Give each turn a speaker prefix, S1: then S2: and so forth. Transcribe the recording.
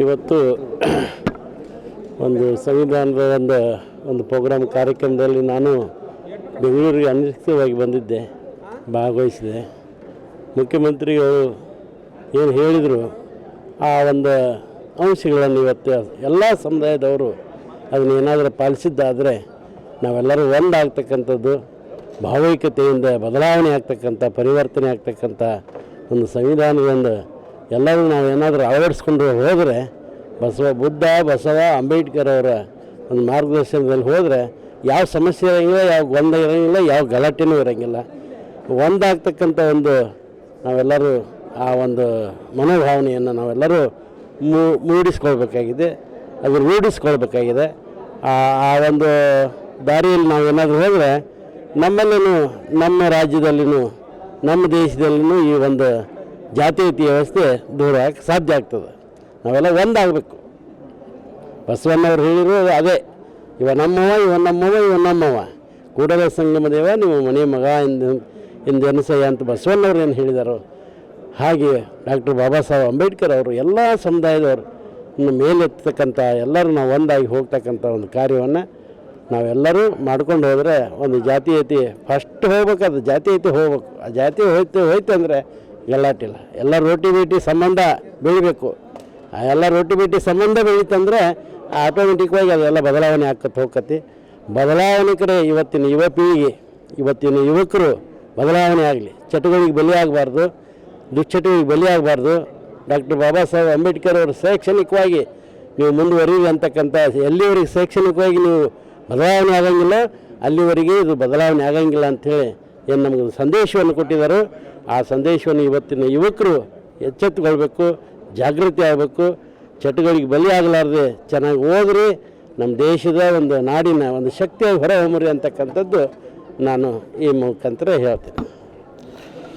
S1: ಇವತ್ತು ಒಂದು ಸಂವಿಧಾನದ ಒಂದು ಪ್ರೋಗ್ರಾಮ್ ಕಾರ್ಯಕ್ರಮದಲ್ಲಿ ನಾನು ಬೆಂಗಳೂರಿಗೆ ಅನಿಶ್ಚಿತವಾಗಿ ಬಂದಿದ್ದೆ, ಭಾಗವಹಿಸಿದೆ. ಮುಖ್ಯಮಂತ್ರಿಗಳು ಏನು ಹೇಳಿದರು ಆ ಒಂದು ಅಂಶಗಳನ್ನು ಇವತ್ತು ಎಲ್ಲ ಸಮುದಾಯದವರು ಅದನ್ನೇನಾದರೂ ಪಾಲಿಸಿದ್ದಾದರೆ ನಾವೆಲ್ಲರೂ ಒಂದಾಗ್ತಕ್ಕಂಥದ್ದು, ಭಾವೈಕ್ಯತೆಯಿಂದ ಬದಲಾವಣೆ ಆಗ್ತಕ್ಕಂಥ, ಪರಿವರ್ತನೆ ಆಗ್ತಕ್ಕಂಥ ಒಂದು ಸಂವಿಧಾನದಿಂದ ಎಲ್ಲರೂ ನಾವೇನಾದರೂ ಅಳವಡಿಸ್ಕೊಂಡು ಹೋದರೆ ಬಸವ ಅಂಬೇಡ್ಕರ್ ಅವರ ಒಂದು ಮಾರ್ಗದರ್ಶನದಲ್ಲಿ ಹೋದರೆ ಯಾವ ಸಮಸ್ಯೆ ಇರೋಂಗಿಲ್ಲ, ಯಾವ ಗೊಂದಲ ಇರೋಂಗಿಲ್ಲ, ಯಾವ ಗಲಾಟೆನೂ ಇರೋಂಗಿಲ್ಲ. ಒಂದಾಗ್ತಕ್ಕಂಥ ಒಂದು ನಾವೆಲ್ಲರೂ ಆ ಒಂದು ಮನೋಭಾವನೆಯನ್ನು ನಾವೆಲ್ಲರೂ ಮೂಡಿಸ್ಕೊಳ್ಬೇಕಾಗಿದೆ, ಅದು ರೂಢಿಸ್ಕೊಳ್ಬೇಕಾಗಿದೆ. ಆ ಒಂದು ದಾರಿಯಲ್ಲಿ ನಾವೇನಾದರೂ ಹೋದರೆ ನಮ್ಮಲ್ಲೂ, ನಮ್ಮ ರಾಜ್ಯದಲ್ಲಿನೂ, ನಮ್ಮ ದೇಶದಲ್ಲಿನೂ ಈ ಒಂದು ಜಾತೀಯತೆ ವ್ಯವಸ್ಥೆ ದೂರ ಆಗಕ್ಕೆ ಸಾಧ್ಯ ಆಗ್ತದೆ. ನಾವೆಲ್ಲ ಒಂದಾಗಬೇಕು. ಬಸವಣ್ಣವ್ರು ಹೇಳಿರೋದು ಅದೇ, ಇವ ನಮ್ಮವ ಕೂಡಲ ಸಂಗಮ ದೇವ ನೀವು ಮನೆ ಮಗ ಎಂದು ಎನಿಸಯ್ಯ ಅಂತ ಬಸವಣ್ಣವ್ರು ಏನು ಹೇಳಿದಾರೋ ಹಾಗೆ ಡಾಕ್ಟರ್ ಬಾಬಾ ಸಾಹೇಬ್ ಅಂಬೇಡ್ಕರ್ ಅವರು ಎಲ್ಲ ಸಮುದಾಯದವರು ಮೇಲೆತ್ತಕ್ಕಂಥ ಎಲ್ಲರೂ ನಾವು ಒಂದಾಗಿ ಹೋಗ್ತಕ್ಕಂಥ ಒಂದು ಕಾರ್ಯವನ್ನು ನಾವೆಲ್ಲರೂ ಮಾಡ್ಕೊಂಡು ಹೋದರೆ ಒಂದು ಜಾತೀಯತೆ ಫಸ್ಟ್ ಹೋಗ್ಬೇಕು, ಅದು ಜಾತೀಯತೆ ಹೋಗ್ಬೇಕು. ಆ ಜಾತಿ ಹೋಯ್ತಂದರೆ ಗಲಾಟಿಲ್ಲ. ಎಲ್ಲ ರೋಟಿ ಬೇಟಿ ಸಂಬಂಧ ಬೆಳಿಬೇಕು. ಆ ಎಲ್ಲ ರೋಟಿ ಬೇಟಿ ಸಂಬಂಧ ಬೆಳೀತಂದರೆ ಆಟೋಮೆಟಿಕ್ವಾಗಿ ಅದೆಲ್ಲ ಬದಲಾವಣೆ ಹೋಗ್ತತಿ. ಬದಲಾವಣೆ ಕಡೆ ಇವತ್ತಿನ ಯುವ ಪೀಳಿಗೆ, ಇವತ್ತಿನ ಯುವಕರು ಬದಲಾವಣೆ ಆಗಲಿ, ಚಟುವಟಿಕೆಗೆ ಬಲಿಯಾಗಬಾರ್ದು, ದುಶ್ಚಟುವಟಿಕೆಗೆ ಬಲಿಯಾಗಬಾರ್ದು. ಡಾಕ್ಟರ್ ಬಾಬಾ ಸಾಹೇಬ್ ಅಂಬೇಡ್ಕರ್ ಅವರು ಶೈಕ್ಷಣಿಕವಾಗಿ ನೀವು ಮುಂದುವರಿರಿ ಅಂತಕ್ಕಂಥ, ಎಲ್ಲಿವರೆಗೆ ಶೈಕ್ಷಣಿಕವಾಗಿ ನೀವು ಬದಲಾವಣೆ ಆಗಂಗಿಲ್ಲ ಅಲ್ಲಿವರೆಗೆ ಇದು ಬದಲಾವಣೆ ಆಗಂಗಿಲ್ಲ ಅಂಥೇಳಿ ಏನು ನಮಗೆ ಸಂದೇಶವನ್ನು ಕೊಟ್ಟಿದ್ದಾರೋ ಆ ಸಂದೇಶವನ್ನು ಇವತ್ತಿನ ಯುವಕರು ಎಚ್ಚೆತ್ತುಕೊಳ್ಬೇಕು, ಜಾಗೃತಿ ಆಗಬೇಕು. ಚಟುವಟಿಕೆಗೆ ಬಲಿ ಆಗಲಾರ್ದೆ ಚೆನ್ನಾಗಿ ಓದ್ರಿ, ನಮ್ಮ ದೇಶದ ಒಂದು ನಾಡಿನ ಒಂದು ಶಕ್ತಿಯಾಗಿ ಹೊರಹೊಮ್ಮರಿ ಅಂತಕ್ಕಂಥದ್ದು ನಾನು ಈ ಮುಖಾಂತರ ಹೇಳ್ತೇನೆ.